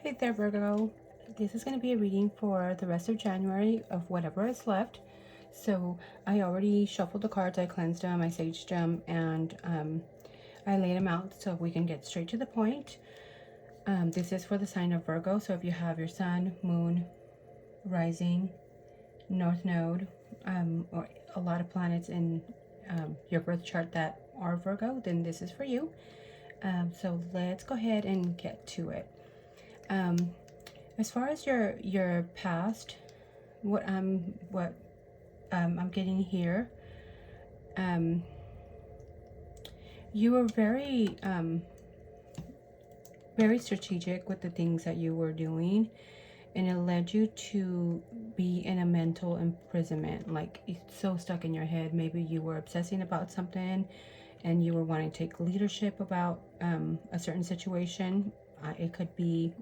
Hey there, Virgo. This is going to be a reading for the rest of January of whatever is left. So I already shuffled the cards, I cleansed them, I saged them, and I laid them out so we can get straight to the point. This is for the sign of Virgo. So if you have your sun, moon, rising, north node, or a lot of planets in your birth chart that are Virgo, then this is for you. So let's go ahead and get to it. As far as your past, what I'm getting here, you were very strategic with the things that you were doing, and it led you to be in a mental imprisonment, like it's so stuck in your head. Maybe you were obsessing about something and you were wanting to take leadership about a certain situation. It could be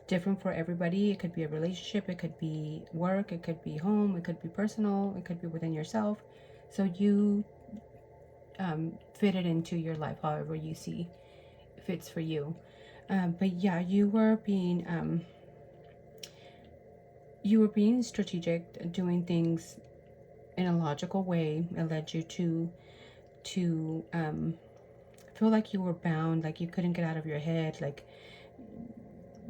different for everybody. It could be a relationship, it could be work, it could be home, it could be personal, it could be within yourself. So you fit it into your life however you see fits for you. But yeah, you were being strategic, doing things in a logical way. It led you to feel like you were bound, like you couldn't get out of your head, like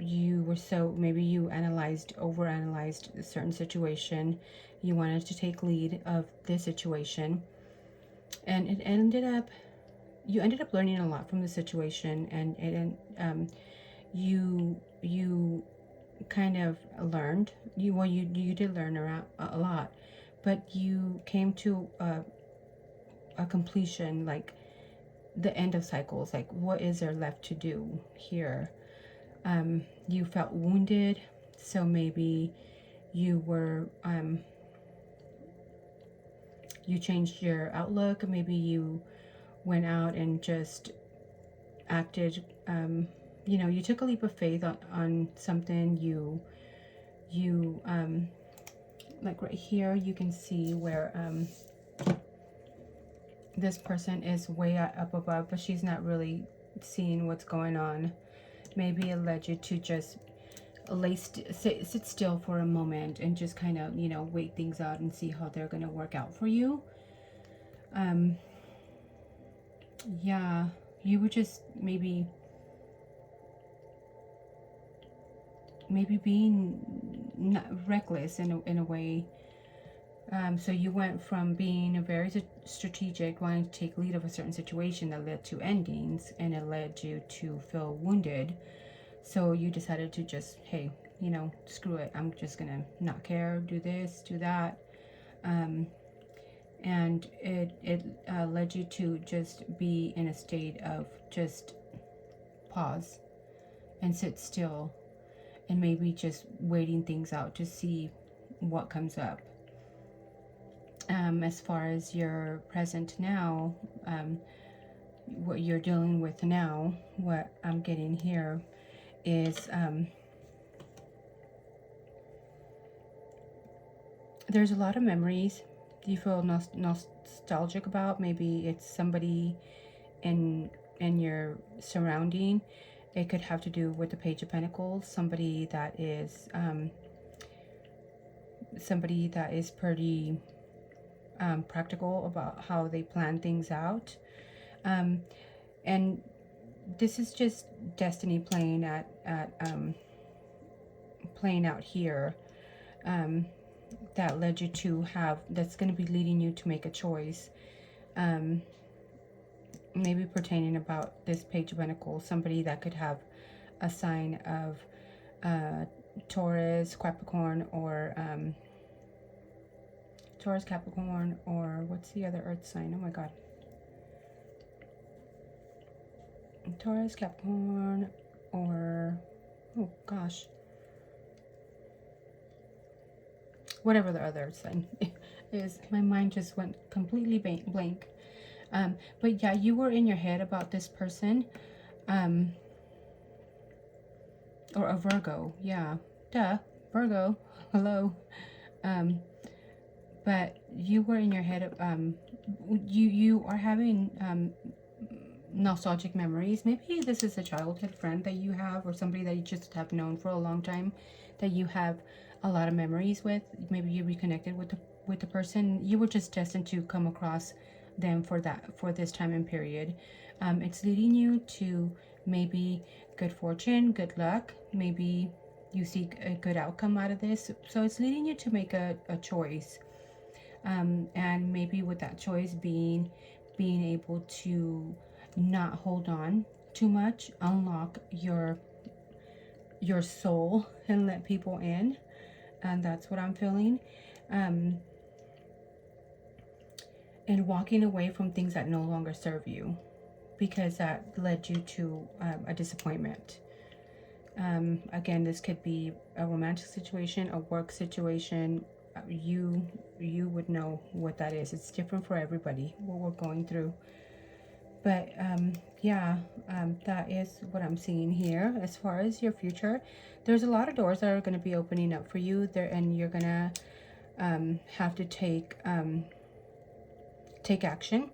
you were so, maybe you overanalyzed a certain situation. You wanted to take lead of this situation, and you ended up learning a lot from the situation, and you kind of learned, you did learn around a lot, but you came to a completion, like the end of cycles, like what is there left to do here. You felt wounded, so maybe you were you changed your outlook. Maybe you went out and just acted, you took a leap of faith on something. You like right here you can see where this person is way up above, but she's not really seeing what's going on. Maybe it led you to just sit still for a moment and just kind of, wait things out and see how they're going to work out for you. Yeah, you were just maybe being not reckless in a way. So you went from being a very strategic, wanting to take lead of a certain situation that led to endings, and it led you to feel wounded. So you decided to just, hey, screw it. I'm just gonna not care, do this, do that. And it led you to just be in a state of just pause and sit still, and maybe just waiting things out to see what comes up. As far as your present now, what you're dealing with now, what I'm getting here is there's a lot of memories you feel nostalgic about. Maybe it's somebody in your surrounding. It could have to do with the Page of Pentacles, somebody that is pretty practical about how they plan things out, and this is just destiny playing out here, that led you to that's going to be leading you to make a choice, maybe pertaining about this Page of Pentacles, somebody that could have a sign of Taurus, Capricorn, or Taurus, Capricorn, or what's the other earth sign? Oh my god. Taurus, Capricorn, or, oh gosh, whatever the other sign is. My mind just went completely blank. But yeah, you were in your head about this person, or a Virgo. Yeah, duh, Virgo. Hello. But you were in your head. You are having nostalgic memories. Maybe this is a childhood friend that you have, or somebody that you just have known for a long time, that you have a lot of memories with. Maybe you reconnected with the person. You were just destined to come across them for this time and period. It's leading you to maybe good fortune, good luck. Maybe you seek a good outcome out of this. So it's leading you to make a choice. And maybe with that choice being able to not hold on too much, unlock your soul and let people in. And that's what I'm feeling. And walking away from things that no longer serve you, because that led you to a disappointment. Again, this could be a romantic situation, a work situation. You would know what that is. It's different for everybody, what we're going through. But yeah, that is what I'm seeing here. As far as your future, there's a lot of doors that are going to be opening up for you there, and you're going to have to take action.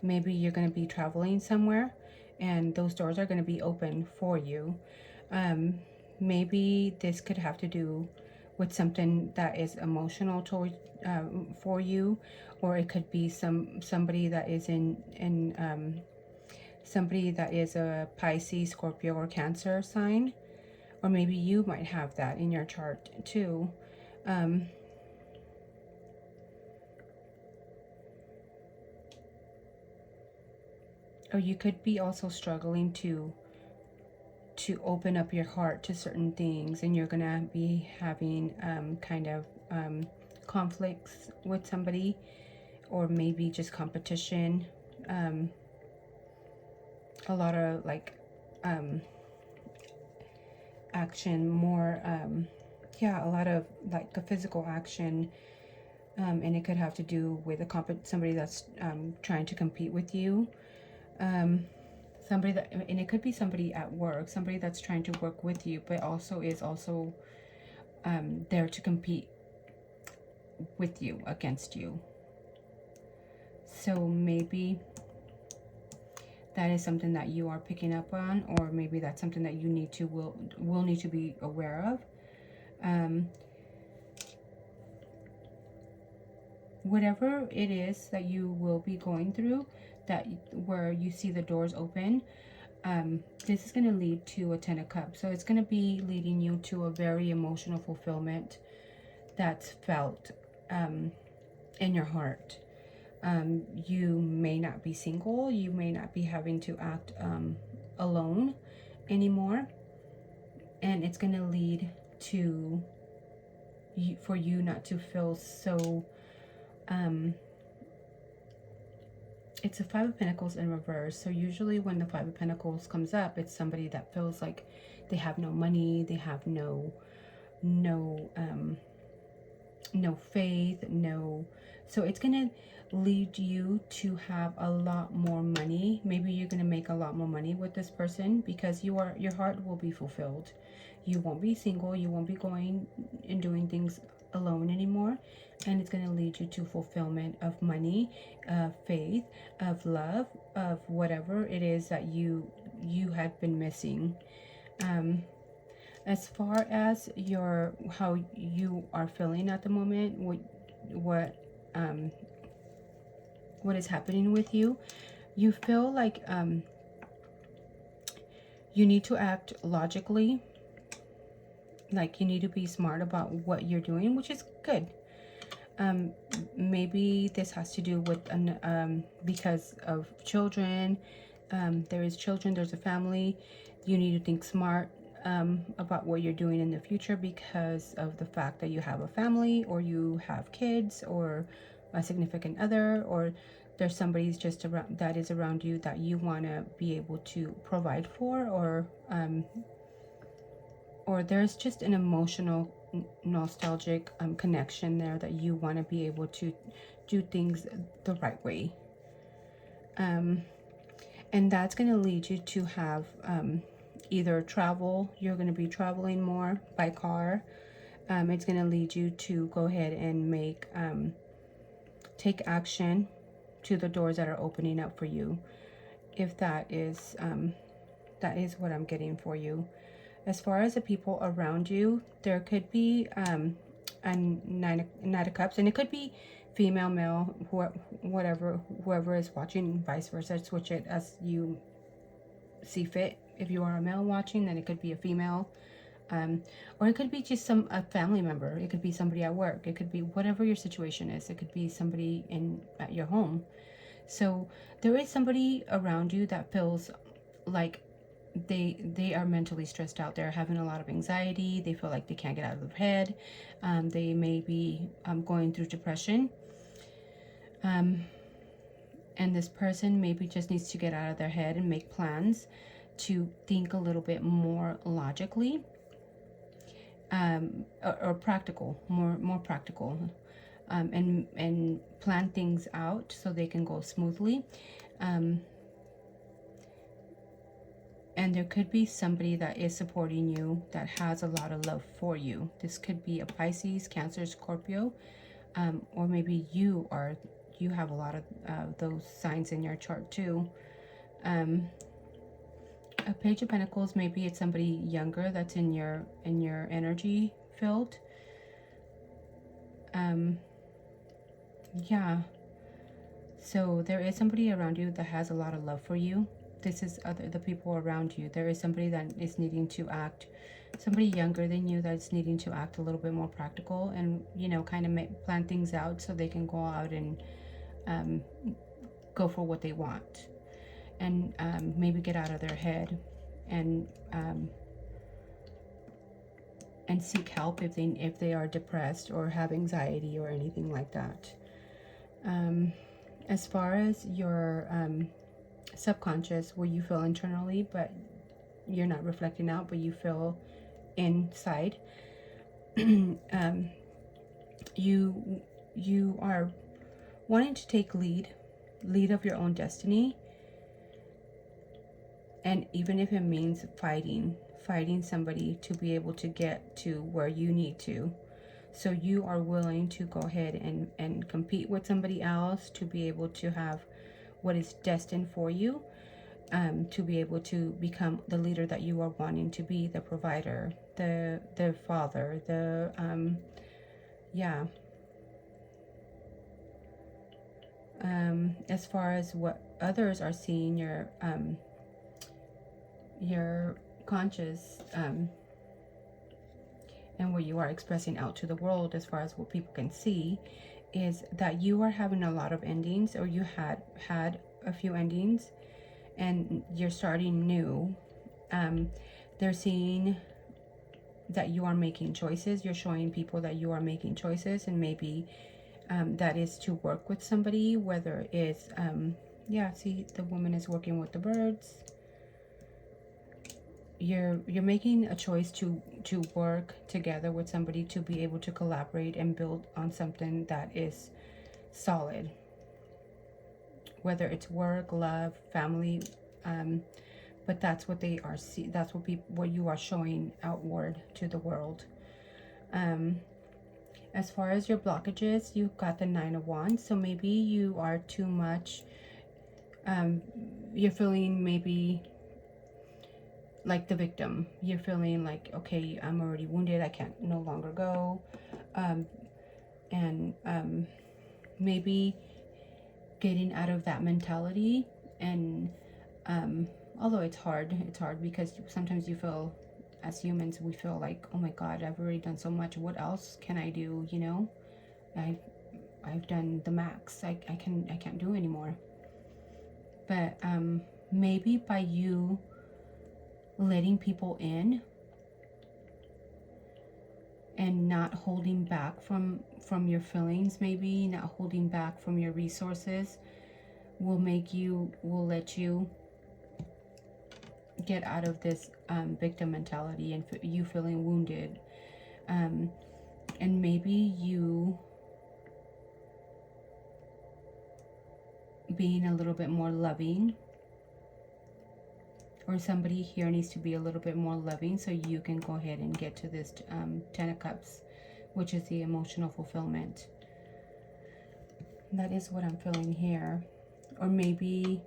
Maybe you're going to be traveling somewhere, and those doors are going to be open for you. Maybe this could have to do with something that is emotional for you, or it could be somebody that is somebody that is a Pisces, Scorpio, or Cancer sign, or maybe you might have that in your chart too. Or you could be also struggling to open up your heart to certain things, and you're gonna be having kind of conflicts with somebody, or maybe just competition. A lot of like action, more yeah, a lot of like a physical action, and it could have to do with somebody that's trying to compete with you. Somebody that, and it could be somebody at work, somebody that's trying to work with you, but also is there to compete with you, against you. So maybe that is something that you are picking up on, or maybe that's something that you will need to be aware of. Whatever it is that you will be going through, that where you see the doors open, this is going to lead to a 10 of Cups. So it's going to be leading you to a very emotional fulfillment that's felt in your heart. You may not be single. You may not be having to act alone anymore. And it's going to lead to for you not to feel so... it's a Five of Pentacles in reverse. So usually when the Five of Pentacles comes up, it's somebody that feels like they have no money, they have no faith, so it's gonna lead you to have a lot more money. Maybe you're gonna make a lot more money with this person, because your heart will be fulfilled. You won't be single, you won't be going and doing things alone anymore, and it's going to lead you to fulfillment of money, of faith, of love, of whatever it is that you had been missing. As far as how you are feeling at the moment, what is happening with you, you feel like you need to act logically. Like you need to be smart about what you're doing, which is good. Maybe this has to do with because of children. There is children, there's a family. You need to think smart about what you're doing in the future, because of the fact that you have a family, or you have kids, or a significant other, or there's somebody just around that is around you that you want to be able to provide for, or there's just an emotional, nostalgic connection there that you want to be able to do things the right way. And that's going to lead you to have either travel. You're going to be traveling more by car. It's going to lead you to go ahead and take action to the doors that are opening up for you. if that is what I'm getting for you. As far as the people around you, there could be a nine of cups, and it could be female, male, whoever is watching, vice versa. Switch it as you see fit. If you are a male watching, then it could be a female, or it could be just a family member. It could be somebody at work. It could be whatever your situation is. It could be somebody at your home. So there is somebody around you that feels like they are mentally stressed out. They're having a lot of anxiety. They feel like they can't get out of their head. They may be going through depression. And this person maybe just needs to get out of their head and make plans to think a little bit more logically, or practical, more practical, and plan things out so they can go smoothly. And there could be somebody that is supporting you that has a lot of love for you. This could be a Pisces, Cancer, Scorpio, or maybe you have a lot of those signs in your chart too. A Page of Pentacles, maybe it's somebody younger that's in your energy field. Yeah. So there is somebody around you that has a lot of love for you. This is the people around you. There is somebody that is needing to act, somebody younger than you that's needing to act a little bit more practical, and kind of plan things out so they can go out and go for what they want, and maybe get out of their head, and seek help if they are depressed or have anxiety or anything like that. As far as your subconscious, where you feel internally but you're not reflecting out, but you feel inside, you are wanting to take lead of your own destiny, and even if it means fighting somebody to be able to get to where you need to. So you are willing to go ahead and compete with somebody else to be able to have what is destined for you, to be able to become the leader that you are wanting to be, the provider, the father, as far as what others are seeing, your conscious, and what you are expressing out to the world, as far as what people can see, is that you are having a lot of endings, or you had a few endings, and you're starting new. They're seeing that you are making choices. You're showing people that you are making choices, and maybe that is to work with somebody, whether it's see, the woman is working with the birds. You're making a choice to work together with somebody, to be able to collaborate and build on something that is solid, whether it's work, love, family, but that's what they are that's what you are showing outward to the world. As far as your blockages, you've got the 9 of Wands, so maybe you are too much, you're feeling maybe like the victim. You're feeling like, okay, I'm already wounded, I can't no longer go, and maybe getting out of that mentality. And although it's hard because sometimes you feel, as humans, we feel like, oh my god, I've already done so much, what else can I do? I've done the max, I can't do anymore. But maybe by you letting people in and not holding back from your feelings, maybe not holding back from your resources, will let you get out of this victim mentality and you feeling wounded, and maybe you being a little bit more loving, or somebody here needs to be a little bit more loving so you can go ahead and get to this 10 of Cups, which is the emotional fulfillment. That is what I'm feeling here. Or maybe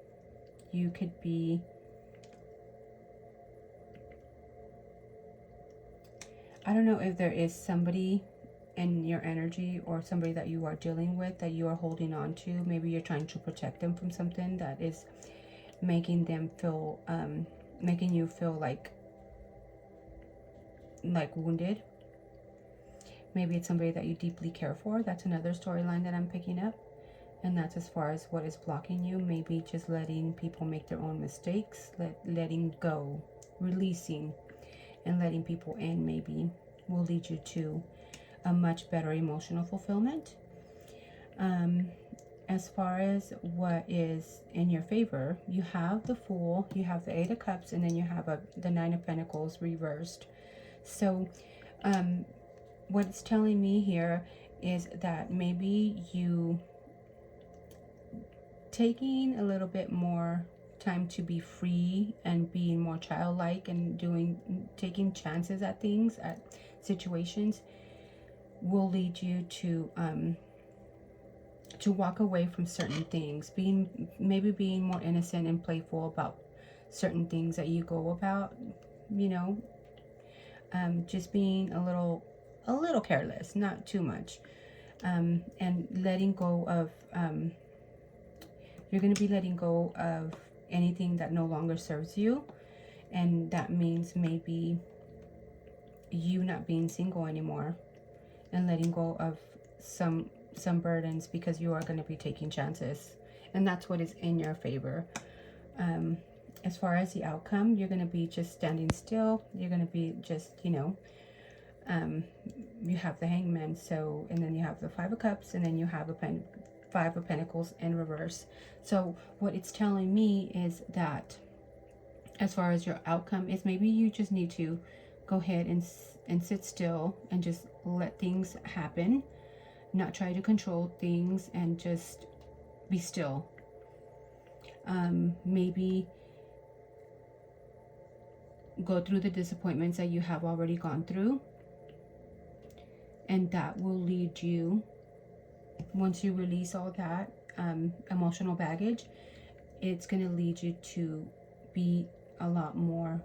you could be, I don't know if there is somebody in your energy or somebody that you are dealing with that you are holding on to. Maybe you're trying to protect them from something that is making them feel, making you feel like wounded. Maybe it's somebody that you deeply care for. That's another storyline that I'm picking up. And that's as far as what is blocking you. Maybe just letting people make their own mistakes, letting go, releasing, and letting people in maybe will lead you to a much better emotional fulfillment. As far as what is in your favor, you have the Fool, you have the Eight of Cups, and then you have the Nine of Pentacles reversed. So what it's telling me here is that maybe you taking a little bit more time to be free and being more childlike and taking chances at things, at situations, will lead you to walk away from certain things, maybe being more innocent and playful about certain things that you go about, you know, just being a little careless, not too much, and letting go of, you're going to be letting go of anything that no longer serves you. And that means maybe you not being single anymore and letting go of some burdens, because you are going to be taking chances, and that's what is in your favor. As far as the outcome, you're going to be just standing still. You're going to be just, you know, you have the Hangman, so, and then you have the Five of Cups, and then you have Five of Pentacles in reverse. So what it's telling me is that as far as your outcome is, maybe you just need to go ahead and sit still and just let things happen, not try to control things, and just be still. Maybe go through the disappointments that you have already gone through, and that will lead you, once you release all that emotional baggage, it's going to lead you to be a lot more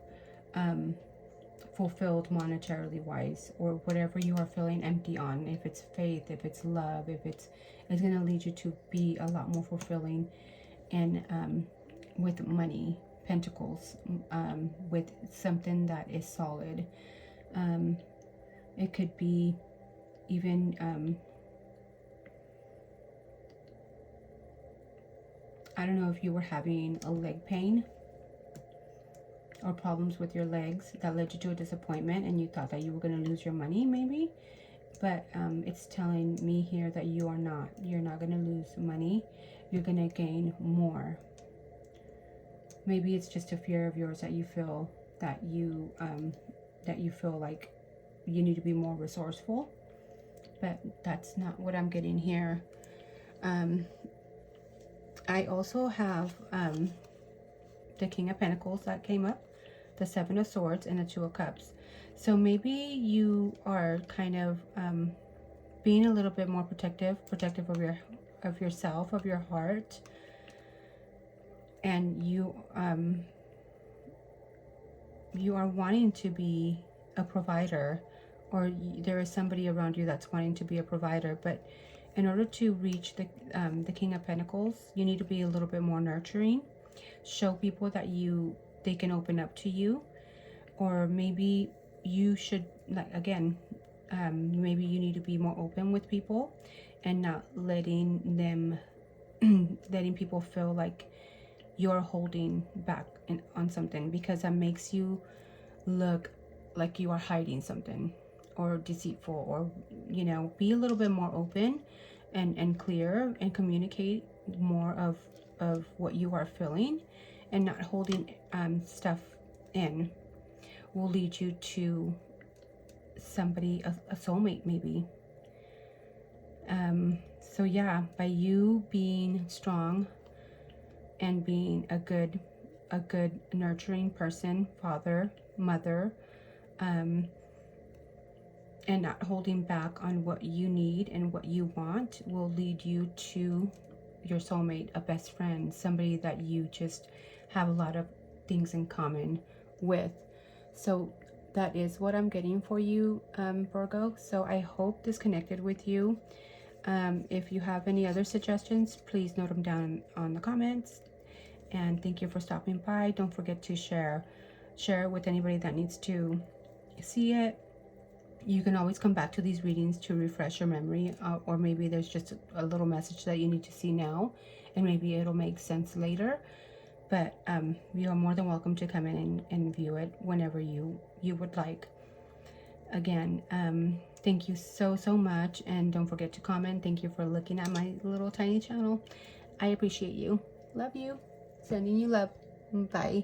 fulfilled monetarily wise, or whatever you are feeling empty on. If it's faith, if it's love, if it's going to lead you to be a lot more fulfilling, and with money, pentacles, with something that is solid. It could be even I don't know if you were having a leg pain or problems with your legs that led you to a disappointment, and you thought that you were going to lose your money maybe, but it's telling me here that you're not going to lose money. You're going to gain more. Maybe it's just a fear of yours that you feel that you feel like you need to be more resourceful, but that's not what I'm getting here. I also have the King of Pentacles that came up, the Seven of Swords, and the Two of Cups. So maybe you are kind of being a little bit more protective of yourself, of your heart, and you are wanting to be a provider, or there is somebody around you that's wanting to be a provider, but in order to reach the King of Pentacles, you need to be a little bit more nurturing. Show people that they can open up to you, or maybe you should, like, again, maybe you need to be more open with people and not letting people feel like you're holding back on something, because that makes you look like you are hiding something or deceitful, or, you know, be a little bit more open and clear, and communicate more of what you are feeling, and not holding stuff in will lead you to somebody, a soulmate maybe. So yeah, by you being strong and being a good nurturing person, father, mother, and not holding back on what you need and what you want, will lead you to your soulmate, a best friend, somebody that you just have a lot of things in common with. So that is what I'm getting for you, Virgo. So I hope this connected with you. If you have any other suggestions, please note them down on the comments. And thank you for stopping by. Don't forget to share it with anybody that needs to see it. You can always come back to these readings to refresh your memory, or maybe there's just a little message that you need to see now, and maybe it'll make sense later. But you are more than welcome to come in and view it whenever you would like. Again, thank you so much, and don't forget to comment. Thank you for looking at my little tiny channel. I appreciate you. Love you. Sending you love. Bye.